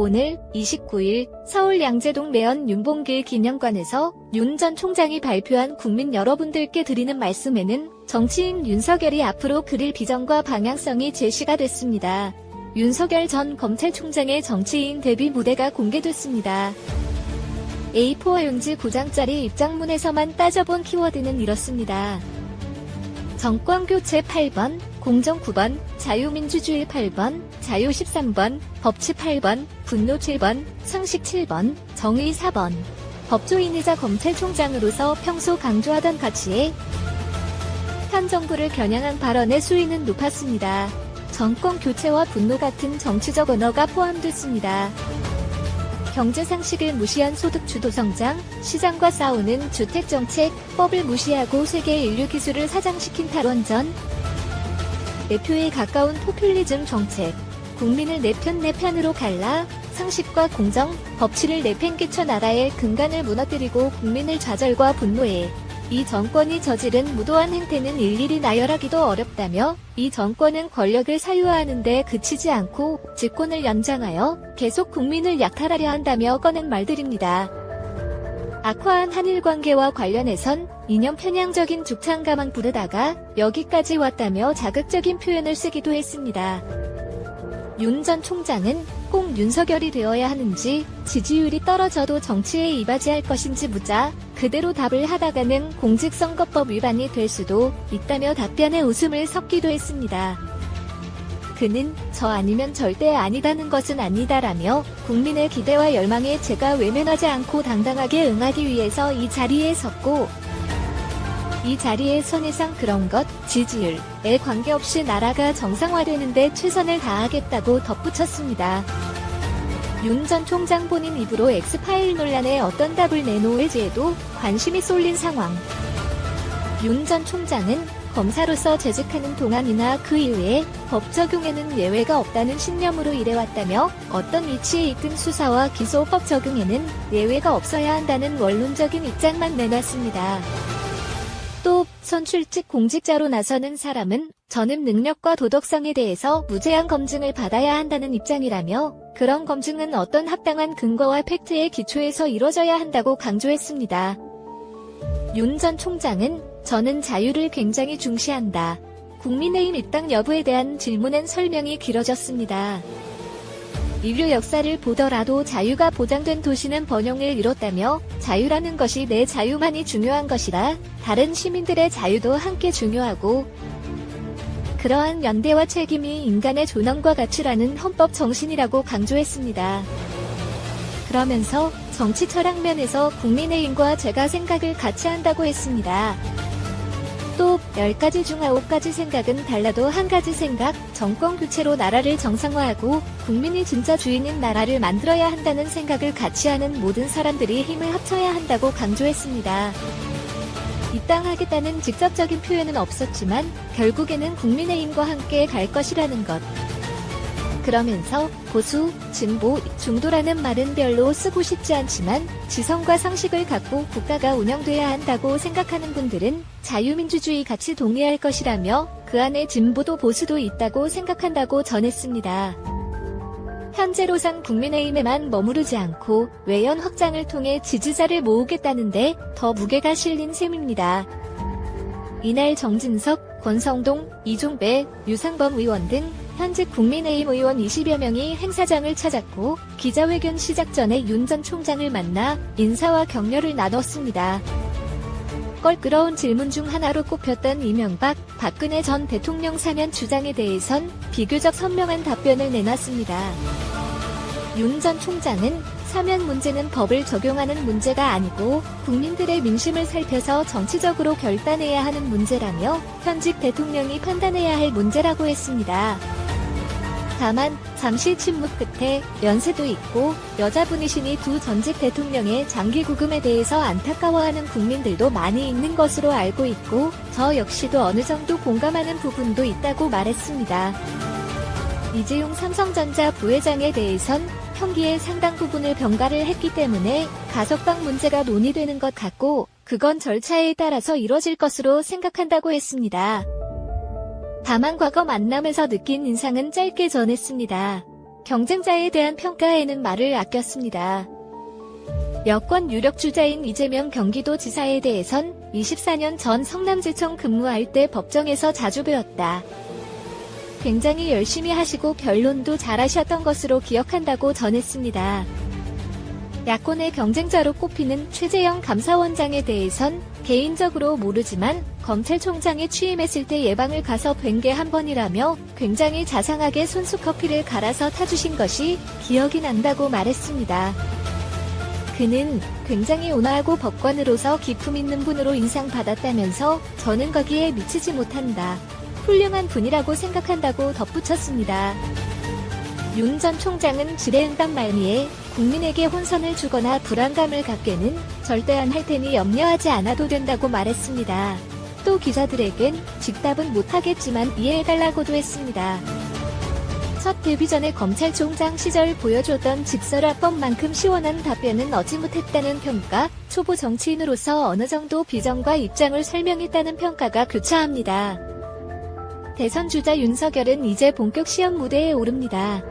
오늘 29일 서울 양재동 매연 윤봉길 기념관에서 윤 전 총장이 발표한 국민 여러분들께 드리는 말씀에는 정치인 윤석열이 앞으로 그릴 비전과 방향성이 제시가 됐습니다. 윤석열 전 검찰총장의 정치인 데뷔 무대가 공개됐습니다. A4 용지 9장짜리 입장문에서만 따져본 키워드는 이렇습니다. 정권교체 8번, 공정 9번, 자유민주주의 8번, 자유 13번, 법치 8번, 분노 7번, 상식 7번, 정의 4번. 법조인이자 검찰총장으로서 평소 강조하던 가치에 현 정부를 겨냥한 발언의 수위는 높았습니다. 정권 교체와 분노 같은 정치적 언어가 포함됐습니다. 경제 상식을 무시한 소득 주도 성장, 시장과 싸우는 주택정책, 법을 무시하고 세계 인류 기술을 사장시킨 탈원전, 내표에 가까운 포퓰리즘 정책, 국민을 내 편으로 갈라 상식과 공정, 법치를 내팽개쳐 나라의 근간을 무너뜨리고 국민을 좌절과 분노해 이 정권이 저지른 무도한 행태는 일일이 나열하기도 어렵다며 이 정권은 권력을 사유화하는 데 그치지 않고 집권을 연장하여 계속 국민을 약탈하려 한다며 꺼낸 말들입니다. 악화한 한일 관계와 관련해선 이념 편향적인 죽창가만 부르다가 여기까지 왔다며 자극적인 표현을 쓰기도 했습니다. 윤 전 총장은 꼭 윤석열이 되어야 하는지, 지지율이 떨어져도 정치에 이바지할 것인지 묻자 그대로 답을 하다가는 공직선거법 위반이 될 수도 있다며 답변에 웃음을 섞기도 했습니다. 그는 저 아니면 절대 아니다는 것은 아니다라며 국민의 기대와 열망에 제가 외면하지 않고 당당하게 응하기 위해서 이 자리에 섰고 이 자리에 선 이상 그런 것, 지지율에 관계없이 나라가 정상화되는 데 최선을 다하겠다고 덧붙였습니다. 윤 전 총장 본인 입으로 엑스파일 논란에 어떤 답을 내놓을지에도 관심이 쏠린 상황. 윤 전 총장은 검사로서 재직하는 동안이나 그 이외에 법 적용에는 예외가 없다는 신념으로 일해왔다며 어떤 위치에 있든 수사와 기소법 적용에는 예외가 없어야 한다는 원론적인 입장만 내놨습니다. 또 선출직 공직자로 나서는 사람은 전업 능력과 도덕성에 대해서 무제한 검증을 받아야 한다는 입장이라며 그런 검증은 어떤 합당한 근거와 팩트에 기초해서 이뤄져야 한다고 강조했습니다. 윤 전 총장은 저는 자유를 굉장히 중시한다. 국민의힘 입당 여부에 대한 질문엔 설명이 길어졌습니다. 인류 역사를 보더라도 자유가 보장된 도시는 번영을 이뤘다며 자유라는 것이 내 자유만이 중요한 것이라 다른 시민들의 자유도 함께 중요하고 그러한 연대와 책임이 인간의 존엄과 가치라는 헌법 정신이라고 강조했습니다. 그러면서 정치 철학 면에서 국민의힘과 제가 생각을 같이 한다고 했습니다. 또 10가지 중 9가지 생각은 달라도 한 가지 생각, 정권 교체로 나라를 정상화하고 국민이 진짜 주인인 나라를 만들어야 한다는 생각을 같이 하는 모든 사람들이 힘을 합쳐야 한다고 강조했습니다. 입당하겠다는 직접적인 표현은 없었지만 결국에는 국민의힘과 함께 갈 것이라는 것. 그러면서 보수, 진보, 중도라는 말은 별로 쓰고 싶지 않지만 지성과 상식을 갖고 국가가 운영돼야 한다고 생각하는 분들은 자유민주주의 같이 동의할 것이라며 그 안에 진보도 보수도 있다고 생각한다고 전했습니다. 현재로선 국민의힘에만 머무르지 않고 외연 확장을 통해 지지자를 모으겠다는데 더 무게가 실린 셈입니다. 이날 정진석, 권성동, 이종배, 유상범 의원 등 현직 국민의힘 의원 20여 명이 행사장을 찾았고 기자회견 시작 전에 윤 전 총장을 만나 인사와 격려를 나눴습니다. 껄끄러운 질문 중 하나로 꼽혔던 이명박, 박근혜 전 대통령 사면 주장에 대해선 비교적 선명한 답변을 내놨습니다. 윤 전 총장은 사면 문제는 법을 적용하는 문제가 아니고 국민들의 민심을 살펴서 정치적으로 결단해야 하는 문제라며 현직 대통령이 판단해야 할 문제라고 했습니다. 다만 잠시 침묵 끝에 연세도 있고 여자분이시니 두 전직 대통령의 장기 구금에 대해서 안타까워하는 국민들도 많이 있는 것으로 알고 있고 저 역시도 어느 정도 공감하는 부분도 있다고 말했습니다. 이재용 삼성전자 부회장에 대해선 형기의 상당 부분을 병가를 했기 때문에 가석방 문제가 논의되는 것 같고 그건 절차에 따라서 이뤄질 것으로 생각한다고 했습니다. 다만 과거 만남에서 느낀 인상은 짧게 전했습니다. 경쟁자에 대한 평가에는 말을 아꼈습니다. 여권 유력 주자인 이재명 경기도지사에 대해선 24년 전 성남지청 근무할 때 법정에서 자주 뵈었다. 굉장히 열심히 하시고 변론도 잘하셨던 것으로 기억한다고 전했습니다. 야권의 경쟁자로 꼽히는 최재형 감사원장에 대해선 개인적으로 모르지만 검찰총장에 취임했을 때 예방을 가서 뵌 게 한 번이라며 굉장히 자상하게 손수 커피를 갈아서 타주신 것이 기억이 난다고 말했습니다. 그는 굉장히 온화하고 법관으로서 기품 있는 분으로 인상받았다면서 저는 거기에 미치지 못한다. 훌륭한 분이라고 생각한다고 덧붙였습니다. 윤 전 총장은 질의응답 말미에 국민에게 혼선을 주거나 불안감을 갖게는 절대 안 할 테니 염려하지 않아도 된다고 말했습니다. 또 기자들에겐 직답은 못하겠지만 이해해달라고도 했습니다. 첫 데뷔 전에 검찰총장 시절 보여줬던 직설화법만큼 시원한 답변은 얻지 못했다는 평가, 초보 정치인으로서 어느 정도 비전과 입장을 설명했다는 평가가 교차합니다. 대선 주자 윤석열은 이제 본격 시험 무대에 오릅니다.